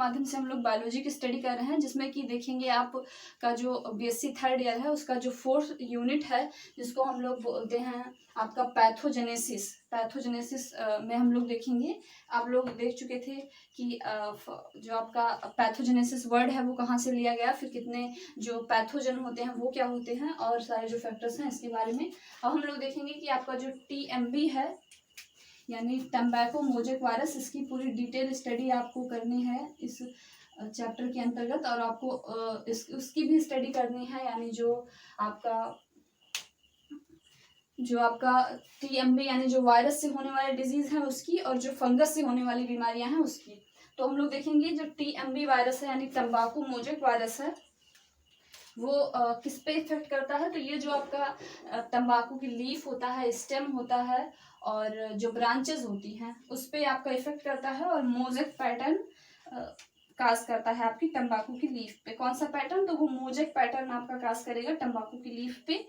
माध्यम से हम लोग बायोलॉजी की स्टडी कर रहे हैं, जिसमें कि देखेंगे आप का जो बीएससी थर्ड ईयर है उसका जो 4th यूनिट है, जिसको हम लोग बोलते हैं आपका पैथोजेनेसिस। पैथोजेनेसिस में हम लोग देखेंगे, आप लोग देख चुके थे कि जो आपका पैथोजेनेसिस वर्ड है वो कहाँ से लिया गया, फिर कितने जो पैथोजन होते हैं वो क्या होते हैं, और सारे जो फैक्टर्स हैं इसके बारे में। अब हम लोग देखेंगे कि आपका जो TMV है यानी टम्बैको मोजेक वायरस, इसकी पूरी डिटेल स्टडी आपको करनी है इस चैप्टर के अंतर्गत, और आपको उसकी भी स्टडी करनी है, यानी जो आपका TMV यानी जो वायरस से होने वाले डिजीज है उसकी, और जो फंगस से होने वाली बीमारियां हैं उसकी। तो हम लोग देखेंगे जो TMV वायरस है यानी तंबाकू मोजेक वायरस है, वो किस पे इफेक्ट करता है। तो ये जो आपका तंबाकू की लीफ होता है, स्टेम होता है, और जो ब्रांचेस होती हैं उस पे आपका इफेक्ट करता है, और मोजेक पैटर्न काज करता है आपकी तंबाकू की लीफ पे। कौन सा पैटर्न, तो वो मोजेक पैटर्न आपका काज करेगा तंबाकू की लीफ पे।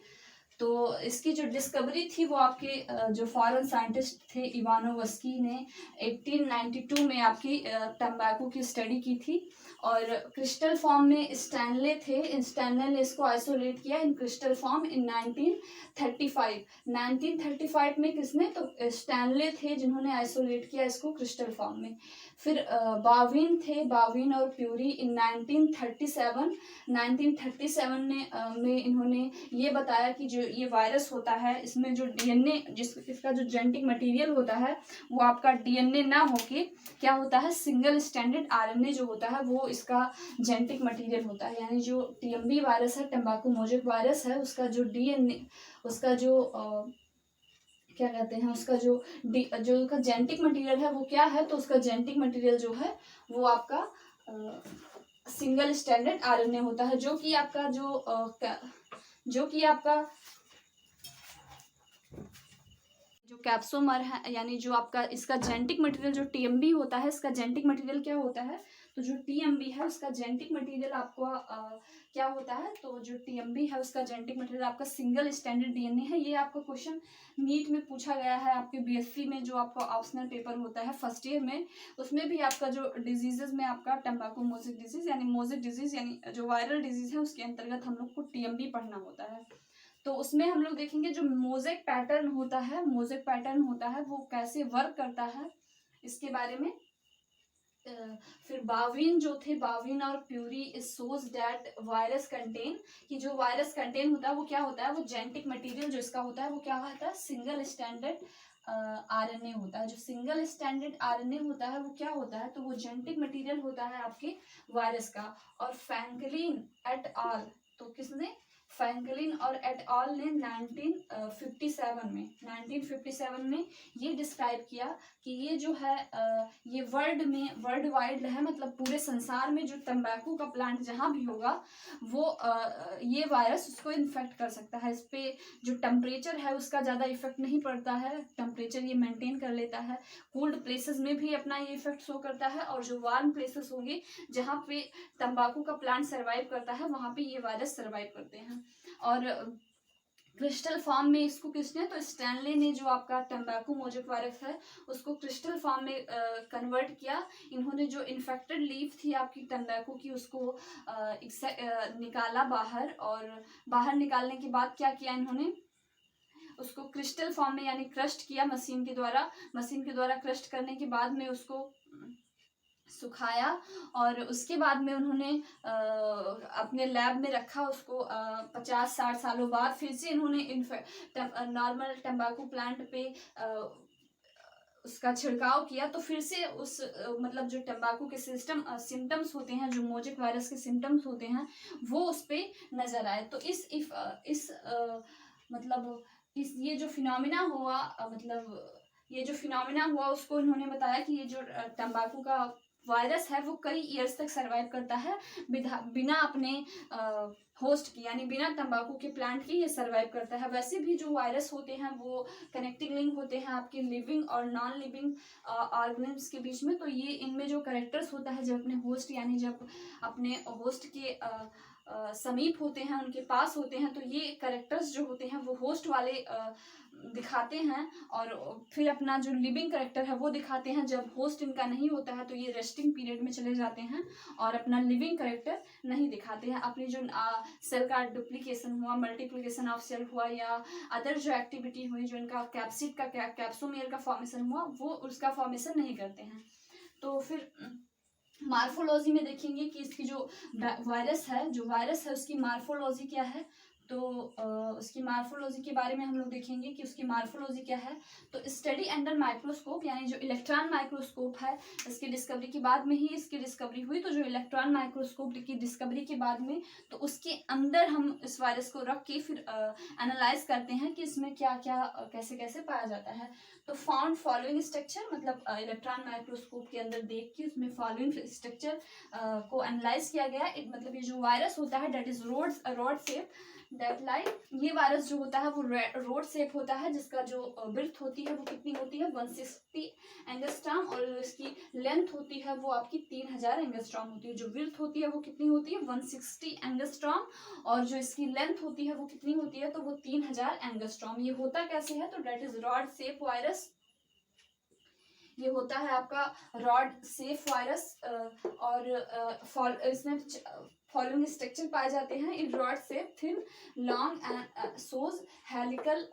तो इसकी जो डिस्कवरी थी वो आपके जो फॉरेन साइंटिस्ट थे इवानोवस्की ने 1892 में आपकी तंबाकू की स्टडी की थी, और क्रिस्टल फॉर्म में स्टैनले थे, स्टैनले ने इसको आइसोलेट किया इन क्रिस्टल फॉर्म इन 1935 में। किसने, तो स्टैनले थे जिन्होंने आइसोलेट किया इसको क्रिस्टल फॉर्म में। फिर बाविन थे, बाविन और प्यूरी इन 1937 में इन्होंने ये बताया कि जो ये वायरस होता है इसमें जो DNA इसका जो जेनेटिक मटेरियल होता है वो आपका DNA ना होके क्या होता है, सिंगल स्टैंडर्ड RNA जो होता है वो इसका जेनेटिक मटेरियल होता है। यानी जो TMV वायरस है, तंबाकू मोजेक वायरस है, उसका जो DNA, उसका जो क्या कहते हैं, उसका जो उसका जेनेटिक मटेरियल है वो क्या है, तो उसका जेनेटिक मटेरियल जो है वो आपका सिंगल स्टैंडर्ड RNA होता है, जो कि आपका जो कैप्सोमर है, यानी जो आपका इसका जेनेटिक मटेरियल जो TMV होता है, इसका जेनेटिक मटेरियल क्या होता है, तो जो TMV है उसका जेनेटिक मटेरियल आपको क्या होता है, तो जो TMV है उसका जेनेटिक मटेरियल आपका सिंगल स्टैंडर्ड DNA है। ये आपका क्वेश्चन नीट में पूछा गया है आपके BSc में, जो आपका ऑप्शनल पेपर होता है फर्स्ट ईयर में, उसमें भी आपका जो डिजीजेज में आपका तंबाकू मोजेक डिजीज यानी मोजेक डिजीज यानी जो वायरल डिजीज है उसके अंतर्गत हम लोग को TMV पढ़ना होता है। तो उसमें हम लोग देखेंगे जो मोजेक पैटर्न होता है वो कैसे वर्क करता है इसके बारे में। फिर बाविन जो थे, बाविन और puree shows that virus contain, कि जो वायरस कंटेन होता है वो क्या होता है, वो जेनेटिक मटेरियल जो इसका होता है वो क्या होता है, सिंगल स्टैंडर्ड RNA होता है। जो सिंगल स्टैंडर्ड RNA होता है वो क्या होता है, तो वो जेनेटिक मटेरियल होता है आपके वायरस का। और फ्रैंकलिन एट आल, तो किसने, फ्रैंकलिन और एट ऑल ने 1957 में ये डिस्क्राइब किया कि ये जो है ये वर्ल्ड वाइड है, मतलब पूरे संसार में जो तंबाकू का प्लांट जहाँ भी होगा वो ये वायरस उसको इन्फेक्ट कर सकता है। इस पे जो टेम्परेचर है उसका ज़्यादा इफेक्ट नहीं पड़ता है, टेम्परेचर ये मेंटेन कर लेता है। कोल्ड प्लेसेस में भी अपना ये इफेक्ट शो करता है, और जो वार्म प्लेसेस होंगे जहाँ पे तंबाकू का प्लांट सर्वाइव करता है वहाँ पे ये वायरस सर्वाइव करते हैं। और क्रिस्टल फॉर्म में इसको किसने, तो स्टैनले ने जो आपका तंबाकू मोजेक वायरस है उसको क्रिस्टल फॉर्म में कन्वर्ट किया। इन्होंने जो इन्फेक्टेड लीफ थी आपकी तंबाकू की उसको निकाला बाहर, और बाहर निकालने के बाद क्या किया इन्होंने, उसको क्रिस्टल फॉर्म में यानी क्रस्ट किया मशीन के द्वारा क्रस्ट करने के बाद में उसको सुखाया, और उसके बाद में उन्होंने अपने लैब में रखा उसको। 50-60 सालों बाद फिर से इन्होंने नॉर्मल तंबाकू प्लांट पे उसका छिड़काव किया, तो फिर से उस मतलब जो तंबाकू के सिम्टम्स होते हैं, जो मोजेक वायरस के सिम्टम्स होते हैं वो उस पे नजर आए। तो ये जो फिनोमिना हुआ उसको इन्होंने बताया कि ये जो तंबाकू का वायरस है वो कई ईयर्स तक सरवाइव करता है बिना अपने होस्ट की, यानी बिना तंबाकू के प्लांट के ये सरवाइव करता है। वैसे भी जो वायरस होते हैं वो कनेक्टिंग लिंक होते हैं आपके लिविंग और नॉन लिविंग ऑर्गेनिम्स के बीच में। तो ये इनमें जो कैरेक्टर्स होता है जब अपने होस्ट के समीप होते हैं, उनके पास होते हैं, तो ये करेक्टर्स जो होते हैं वो होस्ट वाले दिखाते हैं, और फिर अपना जो लिविंग करेक्टर है वो दिखाते हैं। जब होस्ट इनका नहीं होता है तो ये रेस्टिंग पीरियड में चले जाते हैं और अपना लिविंग करेक्टर नहीं दिखाते हैं। अपनी जो सेल का डुप्लीकेशन हुआ, मल्टीप्लिकेशन ऑफ सेल हुआ, या अदर जो एक्टिविटी हुई, जो इनका कैप्सिड का कैप्सोमेयर का फॉर्मेशन हुआ, वो उसका फॉर्मेशन नहीं करते हैं। तो फिर मार्फोलॉजी में देखेंगे कि इसकी जो वायरस है उसकी मार्फोलॉजी क्या है। तो उसकी मार्फोलॉजी के बारे में हम लोग देखेंगे कि उसकी मार्फोलॉजी क्या है। तो स्टडी अंडर माइक्रोस्कोप, यानी जो इलेक्ट्रॉन माइक्रोस्कोप है, इसकी डिस्कवरी के बाद में ही इसकी डिस्कवरी हुई। तो जो इलेक्ट्रॉन माइक्रोस्कोप की डिस्कवरी के बाद में, तो उसके अंदर हम इस वायरस को रख के फिर एनालाइज करते हैं कि इसमें क्या क्या कैसे कैसे पाया जाता है। तो फाउंड फॉलोइंग स्ट्रक्चर, मतलब इलेक्ट्रॉन माइक्रोस्कोप के अंदर देख के उसमें फॉलोइंग स्ट्रक्चर को एनालाइज किया गया। मतलब ये जो वायरस होता है that is rod shape, that like ये वायरस जो होता है वो रोड शेप होता है, जिसका जो विड्थ होती है वो कितनी होती है 160 एंगस्ट्रॉम, और इसकी लेंथ होती है वो आपकी 3000 एंगस्ट्रॉम होती है। जो विड्थ होती है वो कितनी होती है 160 एंगस्ट्रॉम, और जो इसकी लेंथ होती है वो कितनी होती है तो वो 3000 एंगस्ट्रॉम। ये होता कैसे है, तो that is rod shape virus. ये होता है आपका रॉड शेप वायरस, और इसमें फॉलोइंग स्ट्रक्चर पाए जाते हैं in rod shape, thin, long and shows helical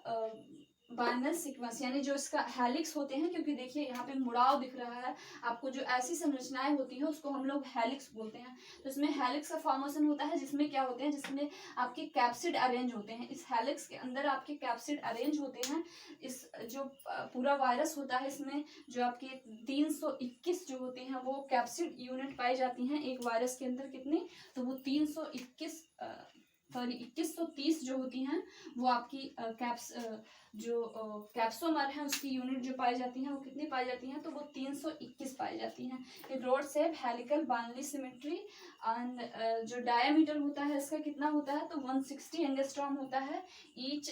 बाइनल सीक्वेंस, यानी जो इसका हेलिक्स होते हैं, क्योंकि देखिए यहाँ पे मुड़ाव दिख रहा है आपको, जो ऐसी संरचनाएं होती हैं उसको हम लोग हेलिक्स बोलते हैं। तो इसमें हेलिक्स का फॉर्मेशन होता है, जिसमें क्या होते हैं, जिसमें आपके कैप्सिड अरेंज होते हैं। इस हेलिक्स के अंदर आपके कैप्सिड अरेंज होते हैं। इस जो पूरा वायरस होता है, इसमें जो आपके 321 जो होते हैं वो कैप्सिड यूनिट पाई जाती हैं एक वायरस के अंदर। कितनी, तो वो 2130 जो होती हैं वो आपकी कैप्सोमर है उसकी यूनिट जो पाई जाती हैं वो कितनी पाई जाती हैं, तो वो 321 पाई जाती हैं। ये rod shape helical binary symmetry, and जो डायमीटर होता है इसका कितना होता है, तो 160 एंगस्ट्रॉम होता है। ईच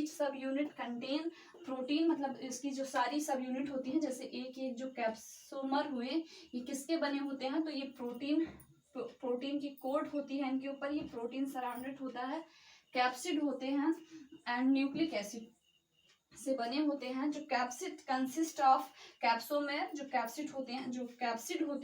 सब यूनिट कंटेन प्रोटीन, मतलब इसकी जो सारी सब यूनिट होती हैं, जैसे एक एक जो कैप्सोमर हुए ये किसके बने होते हैं, तो ये प्रोटीन की कोट होती है इनके ऊपर, ये प्रोटीन सराउंडेड होता है, कैप्सिड होते हैं एंड न्यूक्लिक एसिड से बने होते हैं। जो कैप्सिड कंसिस्ट ऑफ कैप्सोमेयर, जो कैप्सिड होते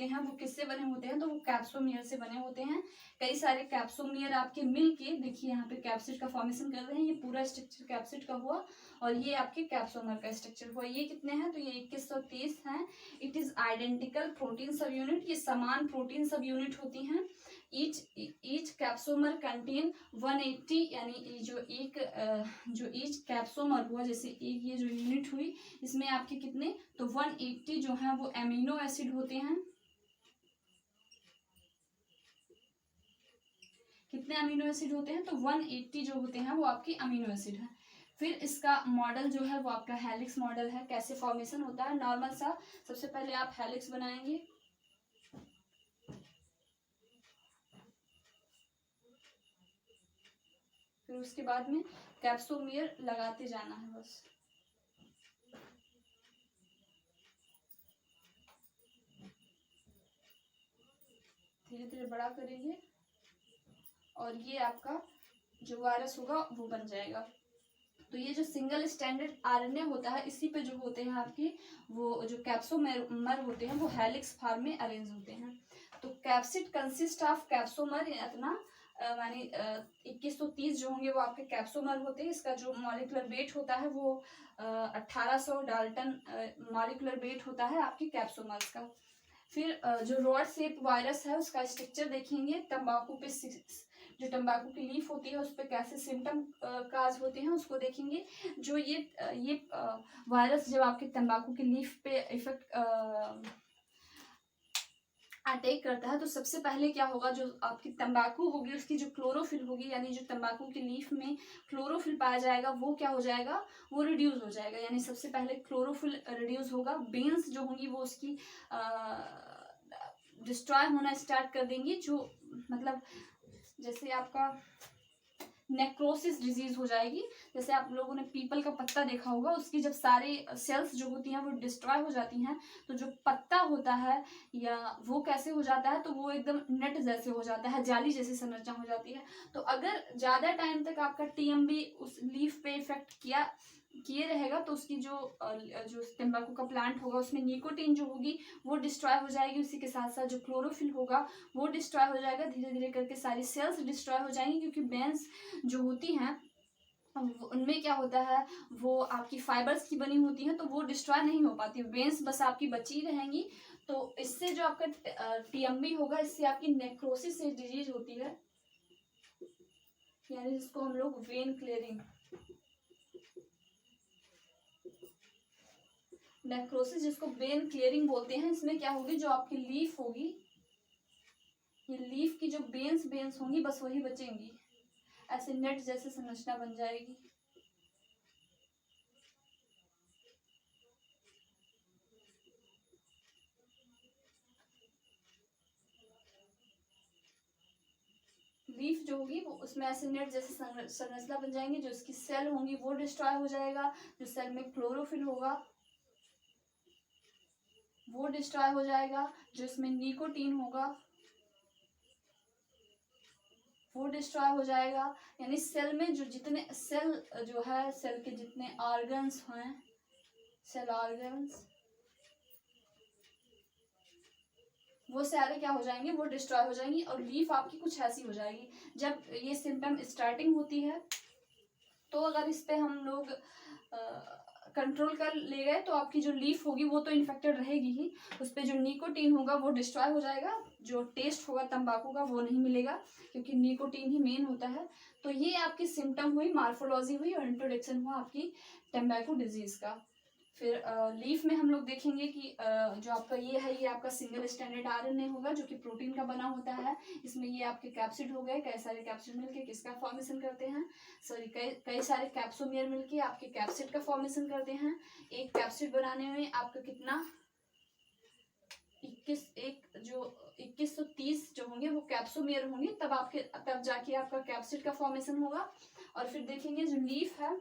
हैं वो किससे बने होते हैं, तो वो कैप्सोमेयर से बने होते हैं। कई सारे कैप्सोमेयर आपके मिल के, देखिए यहाँ पे कैप्सिड का फॉर्मेशन कर रहे हैं, ये पूरा स्ट्रक्चर कैप्सिड का हुआ, और ये आपके कैप्सोमर का स्ट्रक्चर हुआ। ये कितने हैं, तो ये 2130 हैं। इट इज आइडेंटिकल प्रोटीन सब यूनिट, ये समान प्रोटीन सब यूनिट होती हैं। ईच कैप्सोमर कंटेन 180, यानी जो ईच कैप्सोमर हुआ, जैसे एक ये जो यूनिट हुई इसमें आपके कितने, तो 180 जो है वो एमिनो एसिड होते हैं। कितने अमीनो एसिड होते हैं, तो 180 जो होते हैं वो आपके अमीनो एसिड हैं। फिर इसका मॉडल जो है वो आपका हेलिक्स मॉडल है। कैसे फॉर्मेशन होता है, नॉर्मल सा, सबसे पहले आप हेलिक्स बनाएंगे, फिर उसके बाद में कैप्सोमियर लगाते जाना है बस। धीरे धीरे बड़ा करेंगे और ये आपका जो वायरस होगा वो बन जाएगा। तो ये जो सिंगल स्टैंडर्ड आरएनए होता है, इसी पे जो होते हैं आपकी वो जो कैप्सोमर होते हैं वो हेलिक्स फॉर्म में अरेंज होते हैं। तो कैप्सिड कंसिस्ट ऑफ कैप्सोमर, इतना यानी 2130 जो होंगे वो आपके कैप्सोमर होते हैं। इसका जो मॉलिक्यूलर वेट होता है वो 1800 डाल्टन मॉलिक्यूलर वेट होता है आपके कैप्सोमर्स का। फिर जो रॉड शेप वायरस है उसका स्ट्रक्चर देखेंगे। तंबाकू पे जो तंबाकू की लीफ होती है उस पर कैसे सिम्टम काज होते हैं उसको देखेंगे। जो ये वायरस जब आपके तंबाकू की लीफ पे इफेक्ट अटैक करता है तो सबसे पहले क्या होगा, जो आपकी तंबाकू होगी उसकी जो क्लोरोफिल होगी, यानी जो तंबाकू की लीफ में क्लोरोफिल पाया जाएगा वो क्या हो जाएगा, वो रिड्यूस हो जाएगा। यानी सबसे पहले क्लोरोफिल रिड्यूस होगा। बीन्स जो होंगी वो उसकी डिस्ट्रॉय होना स्टार्ट कर देंगी। जो मतलब जैसे आपका नेक्रोसिस डिजीज हो जाएगी। जैसे आप लोगों ने पीपल का पत्ता देखा होगा, उसकी जब सारे सेल्स जो होती हैं वो डिस्ट्रॉय हो जाती हैं, तो जो पत्ता होता है या वो कैसे हो जाता है, तो वो एकदम नेट जैसे हो जाता है, जाली जैसी संरचना हो जाती है। तो अगर ज़्यादा टाइम तक आपका टीएमबी उस लीफ पे इफेक्ट किए रहेगा तो उसकी जो तंबाकू का प्लांट होगा उसमें निकोटीन जो होगी वो डिस्ट्रॉय हो जाएगी। उसी के साथ साथ जो क्लोरोफिल होगा वो डिस्ट्रॉय हो जाएगा। धीरे धीरे करके सारी सेल्स डिस्ट्रॉय हो जाएंगी, क्योंकि बेंस जो होती हैं उनमें क्या होता है, वो आपकी फाइबर्स की बनी होती हैं, तो वो डिस्ट्रॉय नहीं हो पाती, वेन्स बस आपकी बची रहेंगी। तो इससे जो आपका टीएमबी होगा, इससे आपकी नेक्रोसिस डिजीज होती है, यानी जिसको हम लोग वेन क्लियरिंग, नेक्रोसिस जिसको वेन क्लियरिंग बोलते हैं, इसमें क्या होगी, जो आपकी लीफ होगी, ये लीफ की जो बेन्स होंगी बस वही बचेंगी, ऐसे नेट जैसे संरचना बन जाएगी। लीफ जो होगी वो उसमें ऐसे नेट जैसे संरचना बन जाएंगी। जो इसकी सेल होंगी वो डिस्ट्रॉय हो जाएगा, जो सेल में क्लोरोफिल होगा वो डिस्ट्रॉय हो जाएगा, जो इसमें निकोटीन होगा वो डिस्ट्रॉय हो जाएगा। यानी सेल में जो जितने सेल जो है, सेल के जितने ऑर्गन्स हैं, सेल ऑर्गन्स, वो सारे क्या हो जाएंगे, वो डिस्ट्रॉय हो जाएंगी और लीफ आपकी कुछ ऐसी हो जाएगी। जब ये सिम्टम स्टार्टिंग होती है तो अगर इस पे हम लोग कंट्रोल कर ले गए तो आपकी जो लीफ होगी वो तो इन्फेक्टेड रहेगी ही, उस पर जो निकोटीन होगा वो डिस्ट्रॉय हो जाएगा, जो टेस्ट होगा तंबाकू का वो नहीं मिलेगा, क्योंकि निकोटीन ही मेन होता है। तो ये आपकी सिम्टम हुई, मार्फोलॉजी हुई और इंट्रोडक्शन हुआ आपकी तंबाकू डिजीज का। फिर लीफ में हम लोग देखेंगे कि जो आपका ये है, ये आपका सिंगल स्टैंडर्ड आरएनए होगा जो कि प्रोटीन का बना होता है। इसमें ये आपके कैप्सिड हो गए, कई सारे कैप्सिड मिलके किसका फॉर्मेशन करते हैं, सॉरी कई सारे कैप्सोमियर मिलके आपके कैप्सिड का फॉर्मेशन करते हैं। एक कैप्सिड बनाने में आपका कितना 2130 जो होंगे वो कैप्सोमियर होंगे, तब जाके आपका कैप्सिड का फॉर्मेशन होगा। और फिर देखेंगे जो लीफ है,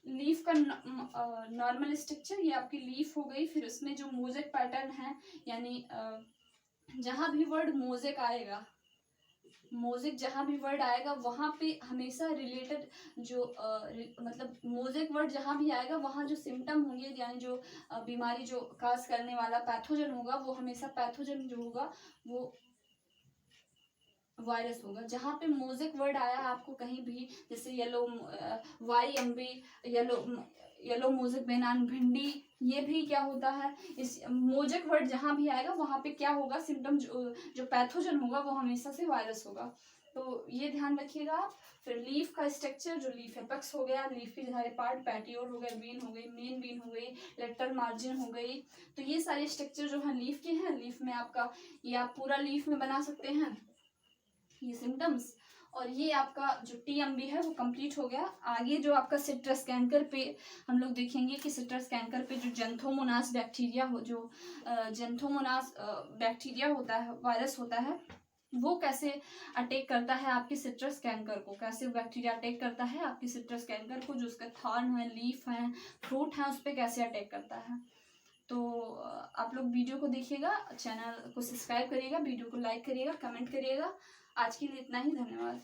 लीफ का नॉर्मल स्ट्रक्चर, ये आपकी लीफ हो गई। फिर उसमें जो मोजेक पैटर्न है, यानी जहां भी वर्ड मोजेक आएगा, मोजेक जहां भी वर्ड आएगा वहां पे हमेशा रिलेटेड जो मतलब मोजेक वर्ड जहां भी आएगा वहां जो सिम्टम होंगे, यानी जो बीमारी जो काज करने वाला पैथोजन होगा, वो हमेशा पैथोजन जो होगा वो वायरस होगा। जहाँ पे मोजेक वर्ड आया आपको कहीं भी, जैसे येलो YMB, येलो मोजेक बेनान भिंडी, ये भी क्या होता है, इस मोजेक वर्ड जहाँ भी आएगा वहाँ पे क्या होगा, सिम्टम जो पैथोजन होगा वो हमेशा से वायरस होगा। तो ये ध्यान रखिएगा आप। फिर लीफ का स्ट्रक्चर, जो लीफ एपेक्स हो गया, लीफ के सारे पार्ट, पैटियोल हो गए, बीन हो गई, मेन बीन हो गई, लेटरल मार्जिन हो गई। तो ये सारे स्ट्रक्चर जो है लीफ के हैं। लीफ में आपका ये आप पूरा लीफ में बना सकते हैं ये सिम्टम्स। और ये आपका जो टीएमबी है वो कंप्लीट हो गया। आगे जो आपका सिट्रस कैंकर पे हम लोग देखेंगे कि सिट्रस कैंकर पे जो जेंथोमोनास बैक्टीरिया हो, जो जेंथोमोनास बैक्टीरिया होता है, वायरस होता है, वो कैसे अटैक करता है आपके सिट्रस कैंकर को, कैसे बैक्टीरिया अटैक करता है आपके सिट्रस कैंकर को, जो उसका थॉर्न है, लीफ है, फ्रूट है, उस पर कैसे अटैक करता है। तो आप लोग वीडियो को देखिएगा, चैनल को सब्सक्राइब करिएगा, वीडियो को लाइक करिएगा, कमेंट करिएगा। आज के लिए इतना ही, धन्यवाद।